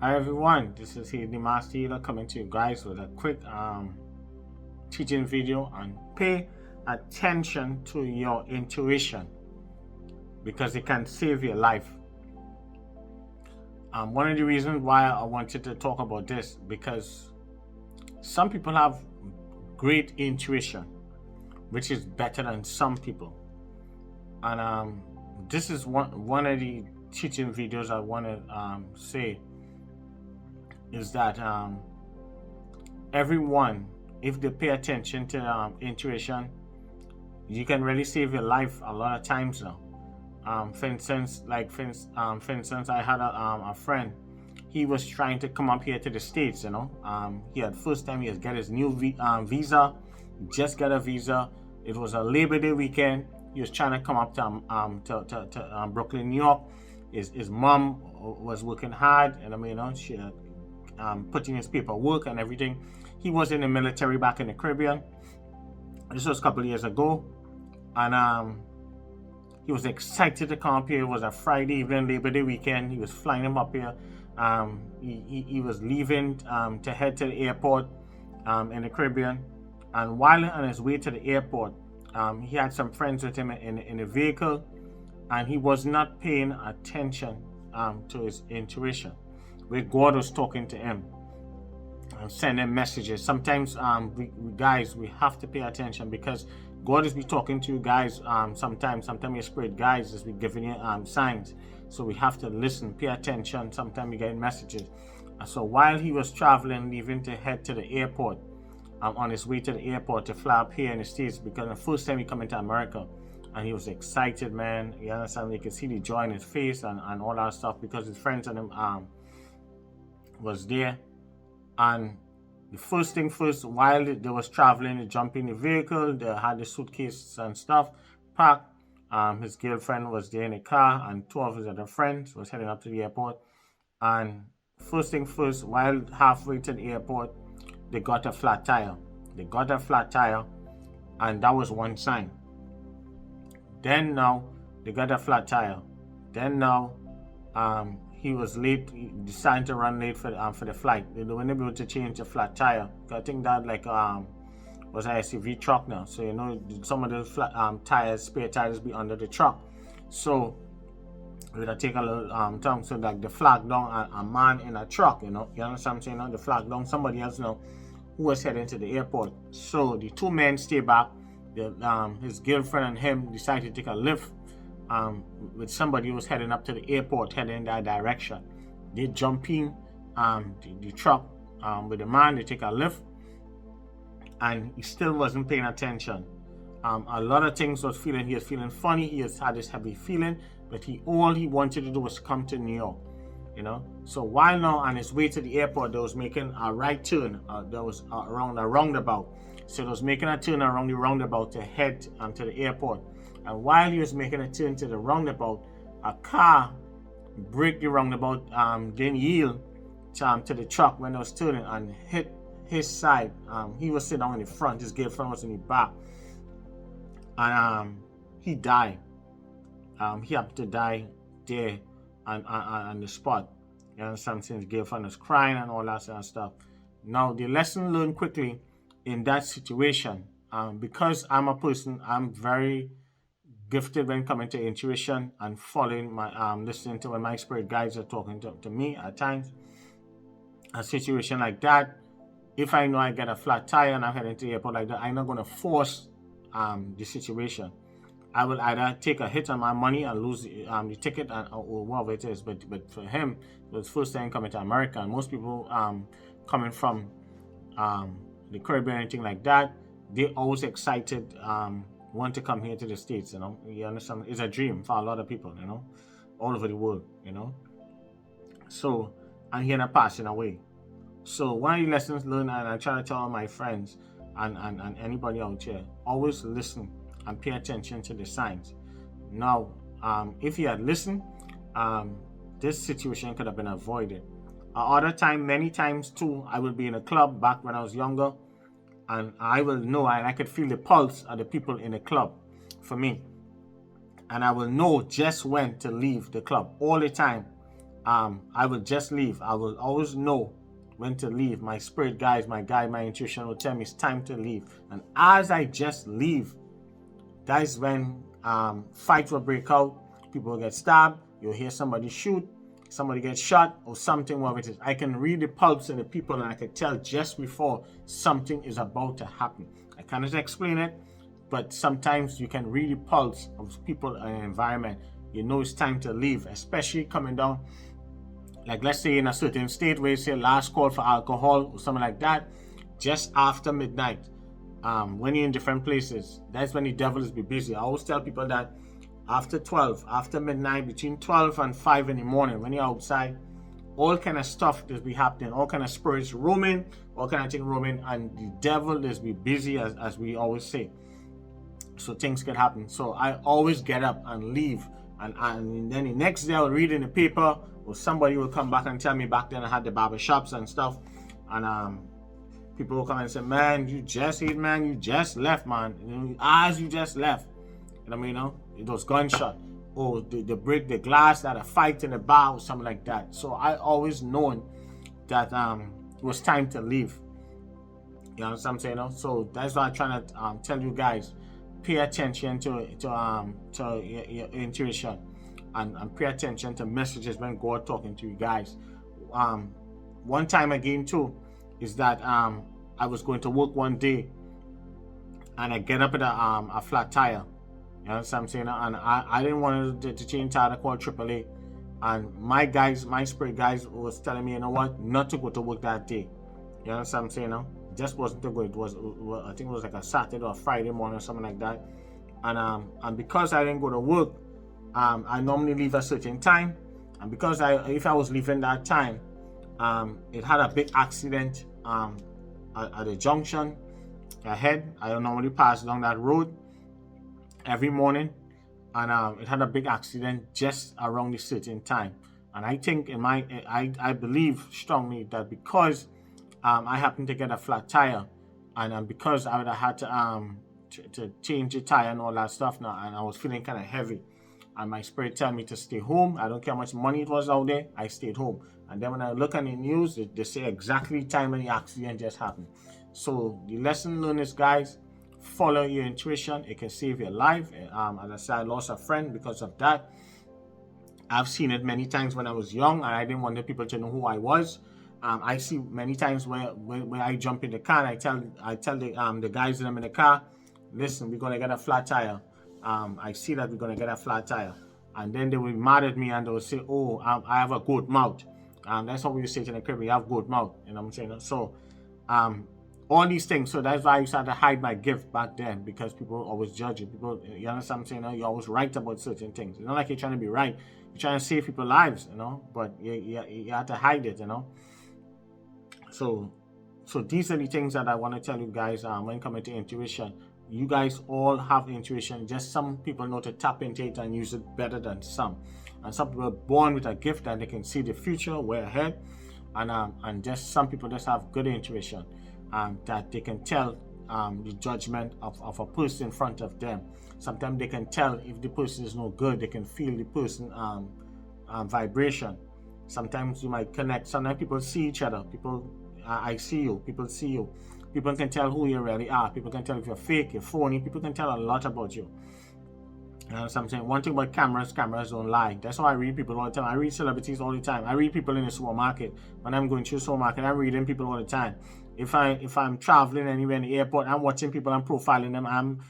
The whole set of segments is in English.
Hi everyone, this is the Master Healer coming to you guys with a quick teaching video on pay attention to your intuition because it can save your life. One of the reasons why I wanted to talk about this because some people have great intuition, which is better than some people, and this is one of the teaching videos I want to say is that everyone, if they pay attention to intuition, you can really save your life a lot of times now. For instance, I had a friend. He was trying to come up here to the States. He had first time he had get his new visa. Just got a visa. It was a Labor Day weekend. He was trying to come up to Brooklyn, New York. His mom was working hard, and she had putting his paperwork and everything. He was in the military back in the Caribbean. This was a couple of years ago, and he was excited to come up here. It was a Friday evening, Labor Day weekend. He was flying him up here. He was leaving to head to the airport in the Caribbean, and while on his way to the airport, he had some friends with him in a vehicle, and he was not paying attention to his intuition, where God was talking to him and sending messages. Sometimes we guys, we have to pay attention because God is be talking to you guys. Sometimes your spirit guides is be giving you signs. So we have to listen, pay attention. Sometimes we get messages. So while he was traveling, leaving to head to the airport, on his way to the airport to fly up here in the States, because the first time he come into America, and he was excited, man. You understand? You can see the joy in his face and all that stuff because his friends and him was there. And the first thing first, while they was traveling, they jumped in the vehicle, they had the suitcases and stuff packed. His girlfriend was there in the car, and two of his other friends was heading up to the airport. And first thing first, while halfway to the airport, they got a flat tire. And that was one sign. Then now they got a flat tire. Then now he was late. He decided to run late for the flight. They weren't able to change the flat tire. I think that was an SUV truck now. So some of the flat spare tires be under the truck. So we gotta take a little time. So like the flag down a man in a truck. You understand what I'm saying? The flag down somebody else now who was heading to the airport. So the two men stay back. His girlfriend and him decided to take a lift with somebody who was heading up to the airport, heading in that direction. They jump in the truck with the man. They take a lift, and he still wasn't paying attention. A lot of things he was feeling funny. He had this heavy feeling, but all he wanted to do was come to New York. So while now on his way to the airport, they was making a right turn. That was around a roundabout. So they was making a turn around the roundabout to head to the airport. And while he was making a turn to the roundabout, a car braked the roundabout, didn't yield to the truck when it was turning, and hit his side. He was sitting down in the front. His girlfriend was in the back, and he died. He happened to die there on the spot. You understand? Since his girlfriend was crying and all that sort of stuff. Now the lesson learned quickly in that situation, because I'm very gifted when coming to intuition and following my listening to when my spirit guides are talking to me at times. A situation like that, if I know I get a flat tire and I'm heading to the airport like that, I'm not going to force the situation. I will either take a hit on my money and lose the ticket or whatever it is. But for him, it was first time coming to America, and most people coming from the Caribbean or anything like that, they always excited, want to come here to the States. You understand? It's a dream for a lot of people, all over the world. So, and he ended up passing away. So one of the lessons learned, and I try to tell all my friends and anybody out there, always listen and pay attention to the signs. Now, if he had listened, this situation could have been avoided. Other time, many times too, I would be in a club back when I was younger, and I will know, and I could feel the pulse of the people in the club for me. And I will know just when to leave the club all the time. I will just leave. I will always know when to leave. My spirit guides, my guide, my intuition will tell me it's time to leave. And as I just leave, that's when fights will break out. People will get stabbed. You'll hear somebody shoot. Somebody gets shot or something, whatever it is. I can read the pulse in the people, and I can tell just before something is about to happen. I cannot explain it, but sometimes you can read the pulse of people in an environment. You know it's time to leave, especially coming down, like let's say in a certain state where you say last call for alcohol or something like that, just after midnight. When you're in different places, that's when the devil is be busy. I always tell people that after 12, after midnight, between 12 and 5 in the morning, when you're outside, all kind of stuff is be happening, all kind of spirits roaming, all kind of things roaming, and the devil is be busy, as we always say. So things can happen. So I always get up and leave, and then the next day I'll read in the paper, or somebody will come back and tell me back then I had the barber shops and stuff, and people will come and say, man, you just left, man. As you just left. You know what I mean? It was gunshot. Or they break the glass, that a fight in the bar or something like that. So I always known that it was time to leave. You know what I'm saying? So that's why I'm trying to tell you guys, pay attention to your intuition, and pay attention to messages when God talking to you guys. One time again too, is that I was going to work one day, and I get up at a flat tire. You know what I'm saying? And I didn't want to change tire. I called AAA, and my spirit guys was telling me, you know what, not to go to work that day. You know what I'm saying? It just wasn't to go. It was, I think it was like a Saturday or a Friday morning or something like that. And because I didn't go to work, I normally leave a certain time, and because if I was leaving that time, it had a big accident at the junction ahead. I don't normally pass along that road every morning, and it had a big accident just around the certain time. And I think I believe strongly that because I happened to get a flat tire, and because I would have had to change the tire and all that stuff now, and I was feeling kind of heavy, and my spirit told me to stay home. I don't care how much money it was out there, I stayed home. And then when I look on the news, they say exactly time when the accident just happened. So the lesson learned is, guys, follow your intuition. It can save your life. As I said, I lost a friend because of that. I've seen it many times when I was young, and I didn't want the people to know who I was. I see many times where I jump in the car, and I tell the guys that I'm in the car, listen, we're gonna get a flat tire. I see that we're gonna get a flat tire, and then they will be mad at me and they will say, oh, I have a goat mouth. That's what we say in the crib. We have goat mouth. You know what I'm saying? So, all these things. So that's why I used to have to hide my gift back then, because people always judge you. People, you understand what I'm saying? You're always right about certain things. It's not like you're trying to be right. You're trying to save people's lives, but you have to hide it, So these are the things that I want to tell you guys when coming to intuition. You guys all have intuition. Just some people know to tap into it and use it better than some. And some people are born with a gift that they can see the future way ahead. And just some people just have good intuition, that they can tell the judgment of a person in front of them. Sometimes they can tell if the person is no good. They can feel the person vibration. Sometimes you might connect. Sometimes people see each other. I see you. People see you. People can tell who you really are. People can tell if you're fake, you're phony. People can tell a lot about you. So I'm saying one thing about cameras don't lie. That's why I read people all the time. I read celebrities all the time. I read people in the supermarket. When I'm going through the supermarket, I'm reading people all the time. If I'm traveling anywhere in the airport, I'm watching people, I'm profiling them, I'm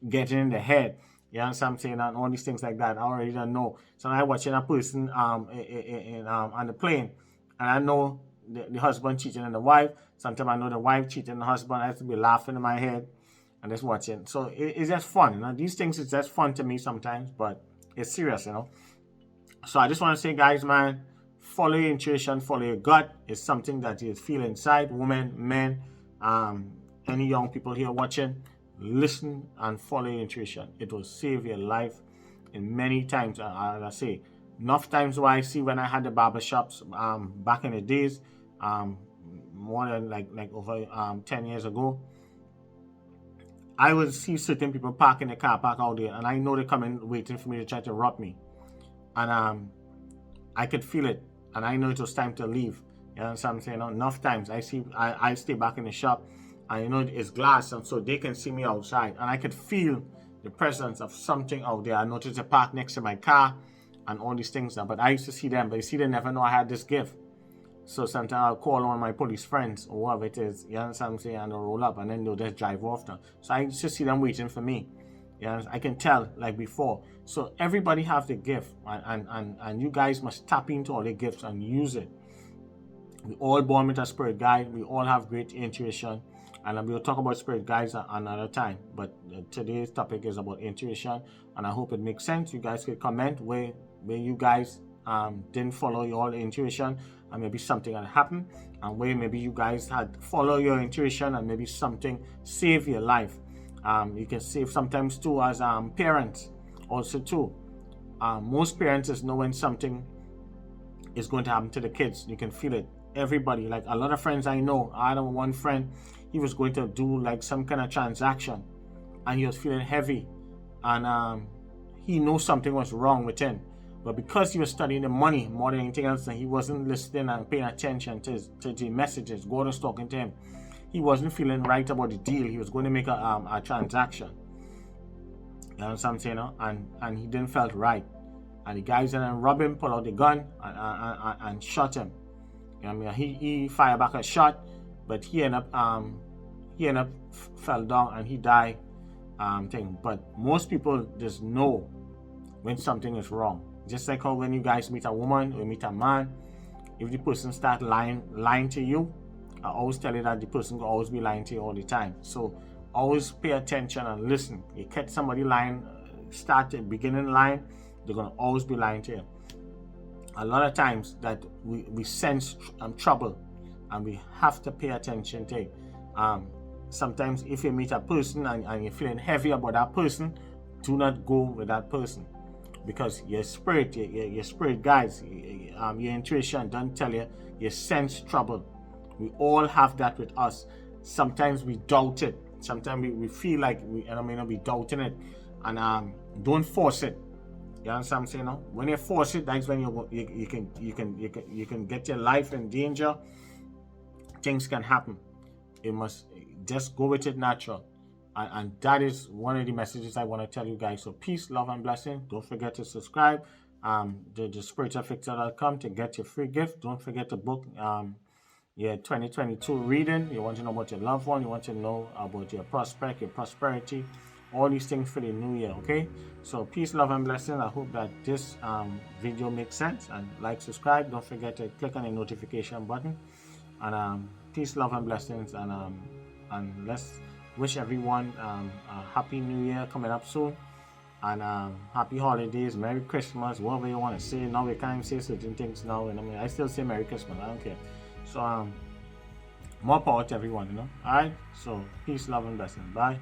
getting in the head. You know what I'm saying? And all these things like that. I already don't know. So I'm watching a person on the plane, and I know the husband cheating on the wife. Sometimes I know the wife cheating on the husband. I have to be laughing in my head and just watching. So it's just fun. These things is just fun to me sometimes, but it's serious, So I just want to say, guys, man, follow your intuition, follow your gut. It's something that you feel inside. Women, men, any young people here watching, listen and follow your intuition. It will save your life in many times. As I say, enough times where I see when I had the barber shops back in the days, more than like over 10 years ago, I would see certain people parking the car park out there, and I know they're coming waiting for me to try to rob me. And I could feel it. and I know it was time to leave. You know what I'm saying? Enough times I stay back in the shop, and it's glass, and so they can see me outside, and I could feel the presence of something out there. I noticed a park next to my car and all these things now, but I used to see them, but you see, they never know I had this gift. So sometimes I'll call one of my police friends or whoever it is, you know what I'm saying, and they'll roll up and then they'll just drive off now. So I used to see them waiting for me. I can tell like before. So everybody have the gift, and you guys must tap into all the gifts and use it. We all born with a spirit guide. We all have great intuition, and we'll talk about spirit guides another time. But today's topic is about intuition, and I hope it makes sense. You guys could comment where you guys didn't follow your intuition, and maybe something had happened, and where maybe you guys had followed your intuition and maybe something saved your life. You can save sometimes too as parents also too. Most parents know when something is going to happen to the kids. You can feel it. Everybody, like a lot of friends I know, I had one friend, he was going to do like some kind of transaction, and he was feeling heavy, and he knew something was wrong with him, but because he was studying the money more than anything else, and he wasn't listening and paying attention to the messages God was talking to him, he wasn't feeling right about the deal. He was going to make a transaction, you know what I'm saying, and he didn't felt right, and the guys then robbed him, pull out the gun, and shot him. You know what I mean? He fired back a shot, but he ended up fell down and he died. But most people just know when something is wrong. Just like how when you guys meet a woman or meet a man, if the person start lying to you, I always tell you that the person will always be lying to you all the time. So always pay attention and listen. You catch somebody lying, start at beginning lying, they're gonna always be lying to you. A lot of times that we sense trouble, and we have to pay attention to it. Sometimes if you meet a person and you're feeling heavy about that person, do not go with that person, because your spirit guides, your intuition don't tell you, you sense trouble. We all have that with us. Sometimes we doubt it. Sometimes we feel like we may not be doubting it, and don't force it. You understand what I'm saying? No? When you force it, that's when you can get your life in danger. Things can happen. You must just go with it natural, and that is one of the messages I want to tell you guys. So peace, love, and blessing. Don't forget to subscribe. The spiritualfixer.com to get your free gift. Don't forget to book your 2022 reading. You want to know about your loved one. You want to know about your prospect, your prosperity. All these things for the new year, okay? So peace, love, and blessing. I hope that this video makes sense, and like, subscribe. Don't forget to click on the notification button, and peace, love, and blessings, and let's wish everyone a happy new year coming up soon, and happy holidays, Merry Christmas, whatever you want to say. Now we can't say certain things now, and I still say Merry Christmas, I don't care. So more power to everyone, all right? So peace, love, and blessing. Bye.